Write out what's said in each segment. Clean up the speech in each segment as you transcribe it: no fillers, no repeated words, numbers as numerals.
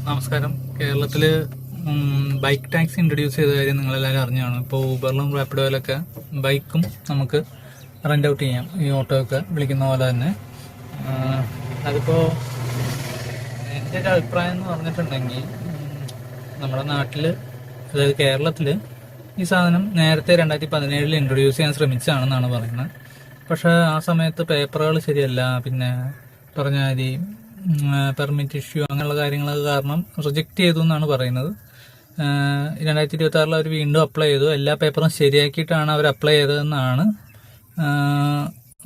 നമസ്കാരം. കേരളത്തില് bike taxi introduce ചെയ്ത കാര്യം നിങ്ങളെല്ലാവരും അറിഞ്ഞാണ്. ഇപ്പോൾ ഊബറിലും റാപ്പിഡോയിലൊക്കെ ബൈക്കും നമുക്ക് റെന്റ് ഔട്ട് ചെയ്യാം, ഈ ഓട്ടോ ഒക്കെ വിളിക്കുന്ന പോലെ തന്നെ. അതിപ്പോൾ എൻ്റെ ഒരു അഭിപ്രായം എന്ന് പറഞ്ഞിട്ടുണ്ടെങ്കിൽ, നമ്മുടെ നാട്ടിൽ, അതായത് കേരളത്തിൽ ഈ സാധനം നേരത്തെ 2017 ഇൻട്രൊഡ്യൂസ് ചെയ്യാൻ ശ്രമിച്ചതാണെന്നാണ് പറയുന്നത്. പക്ഷേ ആ സമയത്ത് പേപ്പറുകൾ ശരിയല്ല, പിന്നെ പറഞ്ഞാൽ പെർമിറ്റ് ഇഷ്യൂ അങ്ങനെയുള്ള കാര്യങ്ങളൊക്കെ കാരണം റിജക്റ്റ് ചെയ്തു എന്നാണ് പറയുന്നത്. 2026 അവർ വീണ്ടും അപ്ലൈ ചെയ്തു. എല്ലാ പേപ്പറും ശരിയാക്കിയിട്ടാണ് അവർ അപ്ലൈ ചെയ്തതെന്നാണ്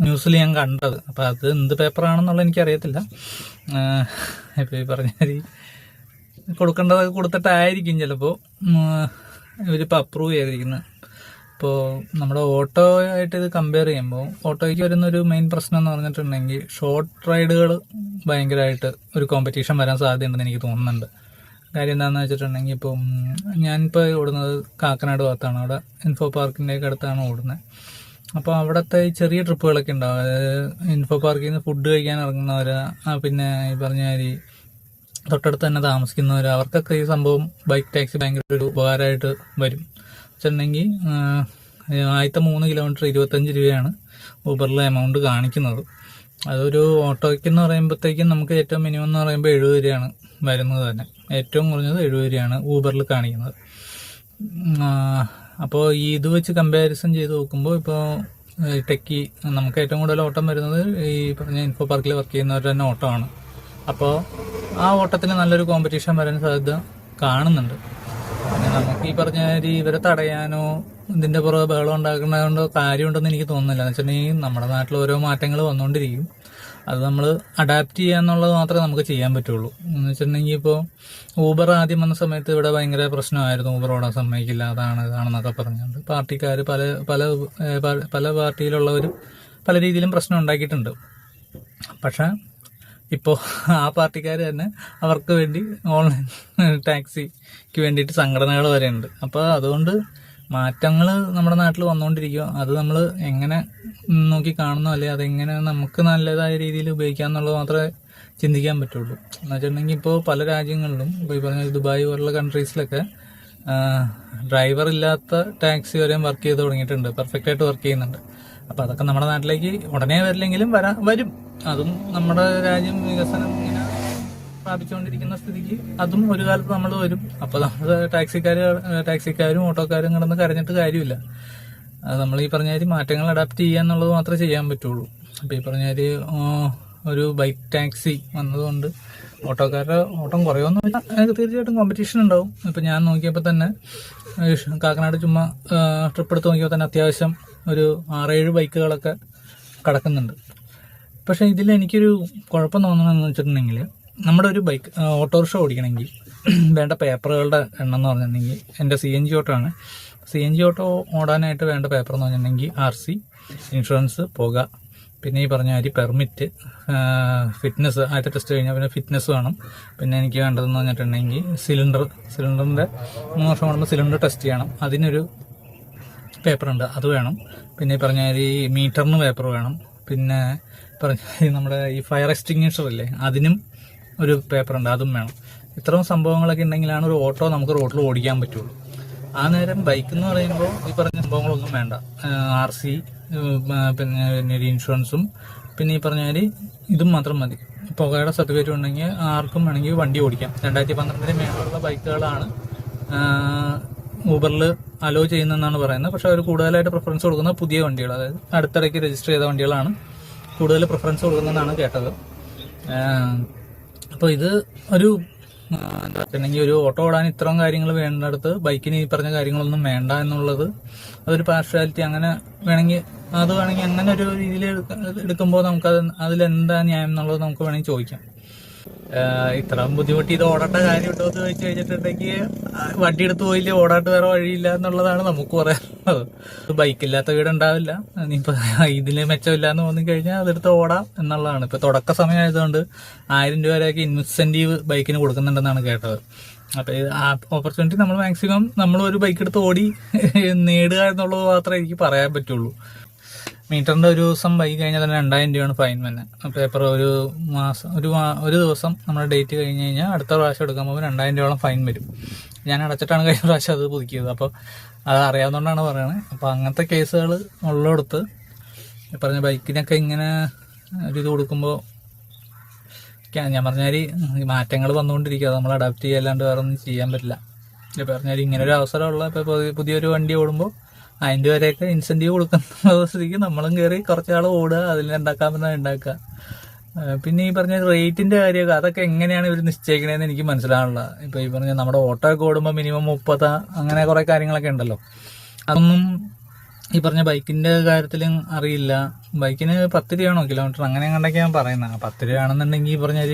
ന്യൂസിൽ ഞാൻ കണ്ടത്. അപ്പം അത് എന്ത് പേപ്പറാണെന്നുള്ളത് എനിക്കറിയത്തില്ല. ഇപ്പോൾ ഈ പറഞ്ഞാൽ കൊടുക്കേണ്ടതൊക്കെ കൊടുത്തിട്ടായിരിക്കും ചിലപ്പോൾ ഇവരിപ്പോൾ അപ്രൂവ് ചെയ്തിരിക്കുന്നത്. ഇപ്പോൾ നമ്മുടെ ഓട്ടോ ആയിട്ട് ഇത് കമ്പയർ ചെയ്യുമ്പോൾ ഓട്ടോയ്ക്ക് വരുന്നൊരു മെയിൻ പ്രശ്നം എന്ന് പറഞ്ഞിട്ടുണ്ടെങ്കിൽ, ഷോർട്ട് റൈഡുകൾ ഭയങ്കരമായിട്ട് ഒരു കോമ്പറ്റീഷൻ വരാൻ സാധ്യതയുണ്ടെന്ന് എനിക്ക് തോന്നുന്നുണ്ട്. കാര്യം എന്താണെന്ന് വെച്ചിട്ടുണ്ടെങ്കിൽ, ഇപ്പം ഞാനിപ്പോൾ ഓടുന്നത് കാക്കനാട് ഭാഗത്താണ്. അവിടെ ഇൻഫോ പാർക്കിൻ്റെയൊക്കെ അടുത്താണ് ഓടുന്നത്. അപ്പോൾ അവിടുത്തെ ഈ ചെറിയ ട്രിപ്പുകളൊക്കെ ഉണ്ടാവും. അതായത് ഇൻഫോ പാർക്കിൽ നിന്ന് ഫുഡ് കഴിക്കാൻ ഇറങ്ങുന്നവർ, പിന്നെ ഈ പറഞ്ഞ മാതിരി തൊട്ടടുത്ത് തന്നെ താമസിക്കുന്നവർ, അവർക്കൊക്കെ ഈ സംഭവം ബൈക്ക് ടാക്സി ഭയങ്കര ഒരു ഉപകാരമായിട്ട് വരും. വെച്ചിട്ടുണ്ടെങ്കിൽ ആദ്യത്തെ 3 കിലോമീറ്റർ 25 രൂപയാണ് ഊബറിലെ എമൗണ്ട് കാണിക്കുന്നത്. അതൊരു ഓട്ടോയ്ക്ക് എന്ന് പറയുമ്പോഴത്തേക്കും നമുക്ക് ഏറ്റവും മിനിമം എന്ന് പറയുമ്പോൾ 70 രൂപയാണ് വരുന്നത് തന്നെ. ഏറ്റവും കുറഞ്ഞത് 70 രൂപയാണ് ഊബറിൽ കാണിക്കുന്നത്. അപ്പോൾ ഈ ഇത് വെച്ച് കമ്പാരിസൺ ചെയ്ത് നോക്കുമ്പോൾ, ഇപ്പോൾ ടെക്കി നമുക്ക് ഏറ്റവും കൂടുതൽ ഓട്ടം വരുന്നത് ഈ പറഞ്ഞ ഇൻഫോ പാർക്കിൽ വർക്ക് ചെയ്യുന്നവരുടെ തന്നെ ഓട്ടമാണ്. അപ്പോൾ ആ ഓട്ടത്തിന് നല്ലൊരു കോമ്പറ്റീഷൻ വരാൻ സാധ്യത കാണുന്നുണ്ട്. പിന്നെ നമുക്ക് ഈ പറഞ്ഞ ഇവരെ തടയാനോ ഇതിന്റെ പുറകെ ബഹളം ഉണ്ടാക്കുന്നതുകൊണ്ടോ കാര്യമുണ്ടെന്ന് എനിക്ക് തോന്നുന്നില്ല. എന്ന് വെച്ചിട്ടുണ്ടെങ്കിൽ നമ്മുടെ നാട്ടിൽ ഓരോ മാറ്റങ്ങൾ വന്നുകൊണ്ടിരിക്കും. അത് നമ്മൾ അഡാപ്റ്റ് ചെയ്യാന്നുള്ളത് മാത്രമേ നമുക്ക് ചെയ്യാൻ പറ്റുള്ളൂ. എന്ന് വെച്ചിട്ടുണ്ടെങ്കിൽ, ഇപ്പോൾ ഊബർ ആദ്യം വന്ന സമയത്ത് ഇവിടെ ഭയങ്കര പ്രശ്നമായിരുന്നു. ഊബർ ഓടാൻ സമ്മതിക്കില്ല, അതാണ് ഇതാണെന്നൊക്കെ പറഞ്ഞുകൊണ്ട് പാർട്ടിക്കാർ പല പാർട്ടിയിലുള്ളവരും പല രീതിയിലും പ്രശ്നം ഉണ്ടാക്കിയിട്ടുണ്ട്. പക്ഷെ ഇപ്പോൾ ആ പാർട്ടിക്കാർ തന്നെ അവർക്ക് വേണ്ടി ഓൺലൈൻ ടാക്സിക്ക് വേണ്ടിയിട്ട് സംഘടനകൾ വരെ ഉണ്ട്. അപ്പോൾ അതുകൊണ്ട് മാറ്റങ്ങൾ നമ്മുടെ നാട്ടിൽ വന്നുകൊണ്ടിരിക്കുക. അത് നമ്മൾ എങ്ങനെ നോക്കി കാണുന്നോ, അല്ലെങ്കിൽ അതെങ്ങനെ നമുക്ക് നല്ലതായ രീതിയിൽ ഉപയോഗിക്കാമെന്നുള്ളത് മാത്രമേ ചിന്തിക്കാൻ പറ്റുള്ളൂ. എന്ന് വെച്ചിട്ടുണ്ടെങ്കിൽ, ഇപ്പോൾ പല രാജ്യങ്ങളിലും, ഇപ്പോൾ ഈ പറഞ്ഞ ദുബായ് പോലുള്ള കൺട്രീസിലൊക്കെ ഡ്രൈവർ ഇല്ലാത്ത ടാക്സി വരെയും വർക്ക് ചെയ്ത് തുടങ്ങിയിട്ടുണ്ട്, പെർഫെക്റ്റ് ആയിട്ട് വർക്ക് ചെയ്യുന്നുണ്ട്. അപ്പോൾ അതൊക്കെ നമ്മുടെ നാട്ടിലേക്ക് ഉടനെ വരില്ലെങ്കിലും വരും. അതും നമ്മുടെ രാജ്യം വികസനം ഇങ്ങനെ പ്രാപിച്ചുകൊണ്ടിരിക്കുന്ന സ്ഥിതിക്ക് അതും ഒരു കാലത്ത് നമ്മൾ വരും. അപ്പോൾ നമ്മൾ ടാക്സിക്കാരും ഓട്ടോക്കാരും കിടന്ന് കരഞ്ഞിട്ട് കാര്യമില്ല. അത് നമ്മൾ ഈ പറഞ്ഞ മാറ്റങ്ങൾ അഡാപ്റ്റ് ചെയ്യുക എന്നുള്ളത് മാത്രമേ ചെയ്യാൻ പറ്റുള്ളൂ. അപ്പോൾ ഈ പറഞ്ഞ ഒരു ബൈക്ക് ടാക്സി വന്നതുകൊണ്ട് ഓട്ടോക്കാരുടെ ഓട്ടം കുറയുമെന്ന് തീർച്ചയായിട്ടും കോമ്പറ്റീഷൻ ഉണ്ടാവും. ഇപ്പം ഞാൻ നോക്കിയപ്പോൾ തന്നെ കാക്കനാട് ചുമ്മാ ട്രിപ്പ് എടുത്ത് നോക്കിയപ്പോൾ തന്നെ അത്യാവശ്യം ഒരു 6-7 ബൈക്കുകളൊക്കെ കിടക്കുന്നുണ്ട്. പക്ഷേ ഇതിൽ എനിക്കൊരു കുഴപ്പം തോന്നുന്നതെന്ന് വെച്ചിട്ടുണ്ടെങ്കിൽ, നമ്മുടെ ഒരു ബൈക്ക് ഓട്ടോറിക്ഷ ഓടിക്കണമെങ്കിൽ വേണ്ട പേപ്പറുകളുടെ എണ്ണം എന്ന് പറഞ്ഞിട്ടുണ്ടെങ്കിൽ, എൻ്റെ CNG ഓട്ടോ ആണ്. CNG ഓട്ടോ ഓടാനായിട്ട് വേണ്ട പേപ്പർ എന്ന് പറഞ്ഞിട്ടുണ്ടെങ്കിൽ RC, ഇൻഷുറൻസ്, പുക, പിന്നെ ഈ പറഞ്ഞ പെർമിറ്റ്, ഫിറ്റ്നസ്, ആദ്യത്തെ ടെസ്റ്റ് കഴിഞ്ഞാൽ പിന്നെ ഫിറ്റ്നസ് വേണം. പിന്നെ എനിക്ക് വേണ്ടതെന്ന് പറഞ്ഞിട്ടുണ്ടെങ്കിൽ സിലിണ്ടറിൻ്റെ 3 വർഷം കൂടുമ്പോൾ സിലിണ്ടർ ടെസ്റ്റ് ചെയ്യണം, അതിനൊരു പേപ്പറുണ്ട്, അത് വേണം. പിന്നെ ഈ പറഞ്ഞ മീറ്ററിന് പേപ്പർ വേണം. പിന്നെ നമ്മുടെ ഈ ഫയർ എക്സ്റ്റിങ്വിഷർ ഇല്ലേ, അതിനും ഒരു പേപ്പറുണ്ട്, അതും വേണം. ഇത്രയും സംഭവങ്ങളൊക്കെ ഉണ്ടെങ്കിലാണ് ഒരു ഓട്ടോ നമുക്ക് റോഡിൽ ഓടിക്കാൻ പറ്റുള്ളൂ. ആ നേരം ബൈക്ക് എന്ന് പറയുമ്പോൾ ഈ പറഞ്ഞ സംഭവങ്ങളൊന്നും വേണ്ട. RC, പിന്നെ ഒരു ഇൻഷുറൻസും, പിന്നെ ഈ പറഞ്ഞ ഇതും മാത്രം മതി. പുകയുടെ സർട്ടിഫിക്കറ്റ് ഉണ്ടെങ്കിൽ ആർക്കും വേണമെങ്കിൽ വണ്ടി ഓടിക്കാം. 2012 മേലുള്ള ബൈക്കുകളാണ് ഊബറിൽ അലോ ചെയ്യുന്നതെന്നാണ് പറയുന്നത്. പക്ഷെ അവർ കൂടുതലായിട്ട് പ്രിഫറൻസ് കൊടുക്കുന്നത് പുതിയ വണ്ടികൾ, അതായത് അടുത്തിടയ്ക്ക് രജിസ്റ്റർ ചെയ്ത വണ്ടികളാണ് കൂടുതൽ പ്രിഫറൻസ് കൊടുക്കുന്നതെന്നാണ് കേട്ടത്. അപ്പോൾ ഇത് ഒരു ഒരു ഓട്ടോ ഓടാൻ ഇത്രയും കാര്യങ്ങൾ വേണ്ടടുത്ത് ബൈക്കിന് ഈ പറഞ്ഞ കാര്യങ്ങളൊന്നും വേണ്ട എന്നുള്ളത് അതൊരു പാർഷ്യാലിറ്റി. അങ്ങനെ വേണമെങ്കിൽ അങ്ങനെ ഒരു രീതിയിൽ എടുക്കുമ്പോൾ നമുക്കത് അതിലെന്താ ന്യായം എന്നുള്ളത് നമുക്ക് വേണമെങ്കിൽ ചോദിക്കാം. ഇത്രയും ബുദ്ധിമുട്ടി ഇത് ഓടേണ്ട കാര്യമുണ്ടോ എന്ന് ചോദിച്ചു കഴിഞ്ഞിട്ടുണ്ടെങ്കിൽ, വണ്ടി എടുത്ത് പോയില്ലേ, ഓടാട്ട് വേറെ വഴിയില്ല എന്നുള്ളതാണ് നമുക്ക് പറയാനുള്ളത്. ബൈക്കില്ലാത്ത വീടുണ്ടാവില്ല. ഇനിയിപ്പോൾ ഇതിന് മെച്ചമില്ല എന്ന് തോന്നിക്കഴിഞ്ഞാൽ അതെടുത്ത് ഓടാം എന്നുള്ളതാണ്. ഇപ്പോൾ തുടക്ക സമയമായതുകൊണ്ട് 1000 രൂപ വരെയൊക്കെ ഇൻസെൻറ്റീവ് ബൈക്കിന് കൊടുക്കുന്നുണ്ടെന്നാണ് കേട്ടത്. അപ്പോൾ ആ ഓപ്പർച്യൂണിറ്റി നമ്മൾ മാക്സിമം നമ്മൾ ഒരു ബൈക്ക് എടുത്ത് ഓടി നേടുക എന്നുള്ളത് മാത്രമേ എനിക്ക് പറയാൻ പറ്റുള്ളൂ. മീറ്ററിന്റെ ഒരു ദിവസം വൈകി കഴിഞ്ഞാൽ തന്നെ 2000 രൂപയാണ് ഫൈൻ തന്നെ. പേപ്പർ ഒരു മാസം ഒരു ദിവസം നമ്മുടെ ഡേറ്റ് കഴിഞ്ഞ് കഴിഞ്ഞാൽ അടുത്ത പ്രാവശ്യം എടുക്കാൻ പോകുമ്പോൾ 2000 രൂപയോളം ഫൈൻ വരും. ഞാൻ അടച്ചിട്ടാണ് കഴിഞ്ഞ പ്രാവശ്യം അത് പുതുക്കിയത്. അപ്പോൾ അത് അറിയാവുന്നതുകൊണ്ടാണ് പറയുന്നത്. അപ്പോൾ അങ്ങനത്തെ കേസുകൾ ഉള്ളിടത്ത് പറഞ്ഞ ബൈക്കിനൊക്കെ ഇങ്ങനെ ഒരു ഇത് കൊടുക്കുമ്പോൾ ഞാൻ പറഞ്ഞാൽ മാറ്റങ്ങൾ വന്നുകൊണ്ടിരിക്കുക, അത് നമ്മൾ അഡാപ്റ്റ് ചെയ്യാല്ലാണ്ട് വേറെ ഒന്നും ചെയ്യാൻ പറ്റില്ല. ഇപ്പോൾ പറഞ്ഞാൽ ഇങ്ങനെ ഒരു അവസരമുള്ള ഇപ്പോൾ പുതിയൊരു വണ്ടി ഓടുമ്പോൾ 1000 രൂപ വരെയൊക്കെ ഇൻസെൻറ്റീവ് കൊടുക്കുന്ന സ്ഥിതിക്ക് നമ്മളും കയറി കുറച്ചാൾ ഓടുക, അതിൽ ഉണ്ടാക്കാൻ പറ്റുന്നത് ഉണ്ടാക്കുക. പിന്നെ ഈ പറഞ്ഞ റേറ്റിന്റെ കാര്യമൊക്കെ അതൊക്കെ എങ്ങനെയാണ് ഇവർ നിശ്ചയിക്കണതെന്ന് എനിക്ക് മനസ്സിലാവുന്നില്ല. ഇപ്പോൾ ഈ പറഞ്ഞ നമ്മുടെ ഓട്ടോ ഒക്കെ ഓടുമ്പോൾ മിനിമം 30 അങ്ങനെ കുറേ കാര്യങ്ങളൊക്കെ ഉണ്ടല്ലോ. അതൊന്നും ഈ പറഞ്ഞ ബൈക്കിന്റെ കാര്യത്തിലും അറിയില്ല. ബൈക്കിന് 10 രൂപയാണോ കിലോമീറ്റർ അങ്ങനെ കണ്ടൊക്കെയാണ് പറയുന്നത്. 10 രൂപയാണെന്നുണ്ടെങ്കിൽ ഈ പറഞ്ഞാൽ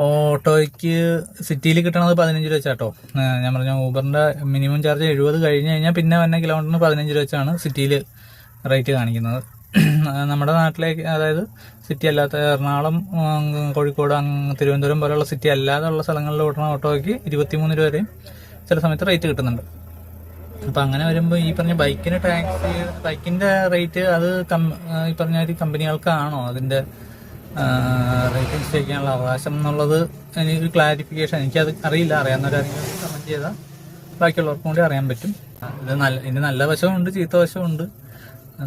ഓട്ടോയ്ക്ക് സിറ്റിയിൽ കിട്ടണത് 15 രൂപ വെച്ചാട്ടോ. ഞാൻ പറഞ്ഞ ഊബറിന്റെ മിനിമം ചാർജ് 70 കഴിഞ്ഞ് കഴിഞ്ഞാൽ പിന്നെ വന്ന കിലോമീറ്ററിന് 15 രൂപ വെച്ചാണ് സിറ്റിയിൽ റേറ്റ് കാണിക്കുന്നത്. നമ്മുടെ നാട്ടിലേക്ക്, അതായത് സിറ്റി അല്ലാത്ത എറണാകുളം, കോഴിക്കോട്, തിരുവനന്തപുരം പോലെയുള്ള സിറ്റി അല്ലാതെ ഉള്ള സ്ഥലങ്ങളിൽ ഓടുന്ന ഓട്ടോയ്ക്ക് 23 രൂപ വരെയും ചില സമയത്ത് റേറ്റ് കിട്ടുന്നുണ്ട്. അപ്പം അങ്ങനെ വരുമ്പോൾ ഈ പറഞ്ഞ ബൈക്കിന് ടാക്സ്, ബൈക്കിന്റെ റേറ്റ് അത് ഈ പറഞ്ഞ കമ്പനികൾക്കാണോ അതിന്റെ റേറ്റ് നിശ്ചയിക്കാനുള്ള അവകാശം എന്നുള്ളത് എനിക്ക് ക്ലാരിഫിക്കേഷൻ, എനിക്കത് അറിയില്ല. അറിയാവുന്നവരാരെങ്കിലും കമന്റ് ചെയ്താൽ ബാക്കിയുള്ളവർക്കും കൂടി അറിയാൻ പറ്റും. ഇതിന് നല്ല വശമുണ്ട്, ചീത്ത വശമുണ്ട്.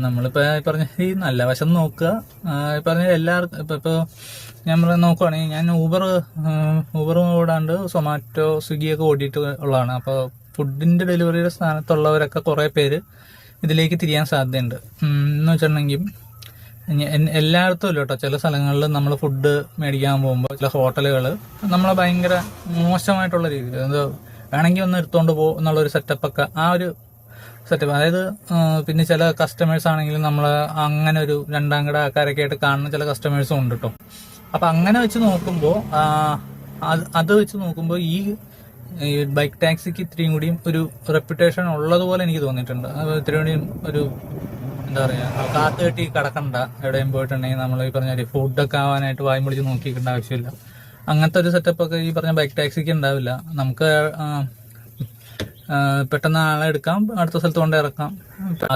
നമ്മളിപ്പോൾ പറഞ്ഞ ഈ നല്ല വശം നോക്കുക. പറഞ്ഞ എല്ലാവർക്കും ഇപ്പോൾ ഞാൻ നോക്കുവാണെങ്കിൽ ഞാൻ ഊബർ ഓടാണ്ട് സൊമാറ്റോ, സ്വിഗ്ഗിയൊക്കെ ഓടിയിട്ട് ഉള്ളതാണ്. അപ്പോൾ ഫുഡിന്റെ ഡെലിവറിയുടെ സ്ഥാനത്തുള്ളവരൊക്കെ കുറേ പേര് ഇതിലേക്ക് തിരിയാൻ സാധ്യതയുണ്ട്. എന്ന് വെച്ചിട്ടുണ്ടെങ്കിൽ എല്ലായിടത്തും ഇല്ല കേട്ടോ. ചില സ്ഥലങ്ങളിൽ നമ്മൾ ഫുഡ് മേടിക്കാൻ പോകുമ്പോൾ ചില ഹോട്ടലുകൾ നമ്മളെ ഭയങ്കര മോശമായിട്ടുള്ള രീതിയിൽ എന്തോ വേണമെങ്കിൽ ഒന്ന് എടുത്തുകൊണ്ട് പോകും എന്നുള്ളൊരു സെറ്റപ്പൊക്കെ, ആ ഒരു സെറ്റപ്പ്. അതായത് പിന്നെ ചില കസ്റ്റമേഴ്സ് ആണെങ്കിലും നമ്മൾ അങ്ങനെ ഒരു രണ്ടാം കിട ആൾക്കാരൊക്കെ ആയിട്ട് കാണുന്ന ചില കസ്റ്റമേഴ്സും ഉണ്ട് കേട്ടോ. അപ്പം അങ്ങനെ വെച്ച് നോക്കുമ്പോൾ അത് വെച്ച് നോക്കുമ്പോൾ ഈ ബൈക്ക് ടാക്സിക്ക് ഇത്രയും കൂടിയും ഒരു റെപ്യൂട്ടേഷൻ ഉള്ളതുപോലെ എനിക്ക് തോന്നിയിട്ടുണ്ട്. ഇത്രയും കൂടിയും ഒരു എന്താ പറയുക, കാത്തു കെട്ടി കിടക്കണ്ട. എവിടെയും പോയിട്ടുണ്ടെങ്കിൽ നമ്മൾ ഈ പറഞ്ഞ ഫുഡൊക്കെ ആവാനായിട്ട് വായും പിടിച്ച് നോക്കിക്കേണ്ട ആവശ്യമില്ല. അങ്ങനത്തെ ഒരു സെറ്റപ്പൊക്കെ ഈ പറഞ്ഞ ബൈക്ക് ടാക്സിക്ക് ഉണ്ടാവില്ല. നമുക്ക് പെട്ടെന്ന് ആളെ എടുക്കാം, അടുത്ത സ്ഥലത്ത് കൊണ്ട് ഇറക്കാം.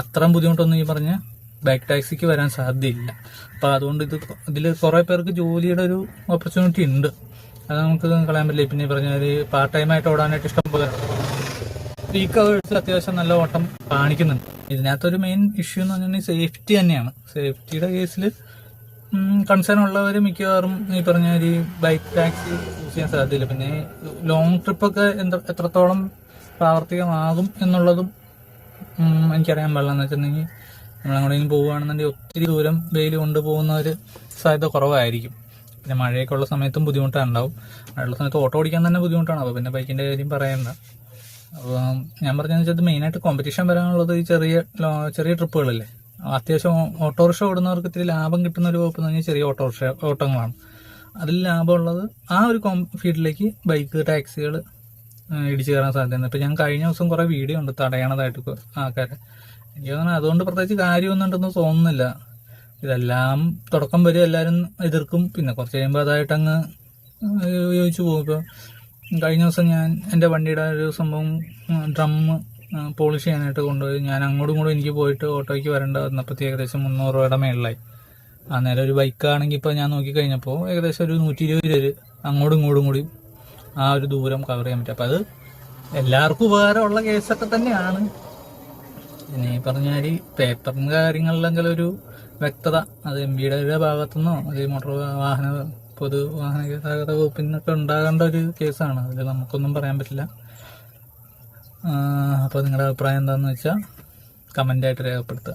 അത്രയും ബുദ്ധിമുട്ടൊന്നും ഈ പറഞ്ഞ ബൈക്ക് ടാക്സിക്ക് വരാൻ സാധ്യതയില്ല. അപ്പം അതുകൊണ്ട് ഇതിൽ കുറേ പേർക്ക് ജോലിയുടെ ഒരു ഓപ്പർച്യൂണിറ്റി ഉണ്ട്. അത് നമുക്ക് കളയാൻ പറ്റില്ല. പിന്നെ പറഞ്ഞ പാർട്ട് ടൈം ആയിട്ട് ഓടാനായിട്ട് ഇഷ്ടം പോലെ പീക്ക് അവേഴ്സിൽ അത്യാവശ്യം നല്ല ഓട്ടം കാണിക്കുന്നുണ്ട്. ഇതിനകത്തൊരു മെയിൻ ഇഷ്യൂ എന്ന് പറഞ്ഞാൽ സേഫ്റ്റി തന്നെയാണ്. സേഫ്റ്റിയുടെ കേസിൽ കൺസേൺ ഉള്ളവർ മിക്കവാറും ഈ പറഞ്ഞ ഒരു ബൈക്ക് ടാക്സി യൂസ് ചെയ്യാൻ സാധ്യതയില്ല. പിന്നെ ലോങ് ട്രിപ്പൊക്കെ എത്രത്തോളം പ്രാവർത്തികമാകും എന്നുള്ളതും എനിക്കറിയാൻ പാടില്ല. എന്ന് വെച്ചിട്ടുണ്ടെങ്കിൽ നമ്മളെങ്ങോട്ടെങ്കിലും പോവുകയാണെന്നുണ്ടെങ്കിൽ ഒത്തിരി ദൂരം വെയിൽ കൊണ്ടുപോകുന്ന ഒരു സാധ്യത കുറവായിരിക്കും. പിന്നെ മഴയൊക്കെ ഉള്ള സമയത്തും ബുദ്ധിമുട്ടുണ്ടാവും. മഴയുള്ള സമയത്ത് ഓട്ടോ ഓടിക്കാൻ തന്നെ ബുദ്ധിമുട്ടാണ്. അപ്പോൾ പിന്നെ ബൈക്കിൻ്റെ കാര്യം പറയണ്ട. അപ്പോൾ ഞാൻ പറഞ്ഞതെന്ന് വെച്ചാൽ മെയിനായിട്ട് കോമ്പറ്റീഷൻ വരാനുള്ളത് ഈ ചെറിയ ട്രിപ്പുകളല്ലേ. അത്യാവശ്യം ഓട്ടോറിക്ഷ ഓടുന്നവർക്ക് ഇത്തിരി ലാഭം കിട്ടുന്ന ഒരു വകുപ്പ് എന്ന് പറഞ്ഞാൽ ചെറിയ ഓട്ടങ്ങളാണ്. അതിൽ ലാഭമുള്ളത് ആ ഒരു ഫീൽഡിലേക്ക് ബൈക്ക് ടാക്സികൾ ഇടിച്ചു കയറാൻ സാധ്യതയുണ്ട്. ഇപ്പം ഞാൻ കഴിഞ്ഞ ദിവസം കുറേ വീഡിയോ ഉണ്ട് തടയണതായിട്ട് ആൾക്കാരെ. എനിക്ക് തോന്നുന്നത് അതുകൊണ്ട് പ്രത്യേകിച്ച് കാര്യമൊന്നും ഉണ്ടെന്ന് തോന്നുന്നില്ല. ഇതെല്ലാം തുടക്കം വരെ എല്ലാവരും എതിർക്കും, പിന്നെ കുറച്ച് കഴിയുമ്പോൾ അതായിട്ട് അങ്ങ് യോജിച്ചു പോകും. ഇപ്പോൾ കഴിഞ്ഞ ദിവസം ഞാൻ എൻ്റെ വണ്ടിയുടെ ഒരു സംഭവം ഡ്രം പോളിഷ് ചെയ്യാനായിട്ട് കൊണ്ടുപോയി. ഞാൻ അങ്ങോട്ടും എനിക്ക് പോയിട്ട് ഓട്ടോയ്ക്ക് വരേണ്ട വന്നപ്പോഴത്തേക്ക് ഏകദേശം 300 രൂപയുടെ മേളിലായി. അന്നേരം ഒരു ബൈക്കാണെങ്കിൽ ഇപ്പോൾ ഞാൻ നോക്കിക്കഴിഞ്ഞപ്പോൾ ഏകദേശം ഒരു 120 രൂപ അങ്ങോട്ടും കൂടി ആ ഒരു ദൂരം കവർ ചെയ്യാൻ പറ്റും. അപ്പം അത് എല്ലാവർക്കും ഉപകാരമുള്ള കേസൊക്കെ തന്നെയാണ്. പിന്നെ ഈ പറഞ്ഞാൽ പേപ്പറിൻ്റെ കാര്യങ്ങളിലെങ്കിലും ഒരു വ്യക്തത അത് MBയുടെ ഭാഗത്തുനിന്നോ അത് മോട്ടോർ വാഹന പൊതുവാഹന ഗതാഗത വകുപ്പിനൊക്കെ ഉണ്ടാകേണ്ട ഒരു കേസാണ്. അതിൽ നമുക്കൊന്നും പറയാൻ പറ്റില്ല. അപ്പോൾ നിങ്ങളുടെ അഭിപ്രായം എന്താണെന്ന് വെച്ചാൽ കമൻ്റായിട്ട് രേഖപ്പെടുത്തുക.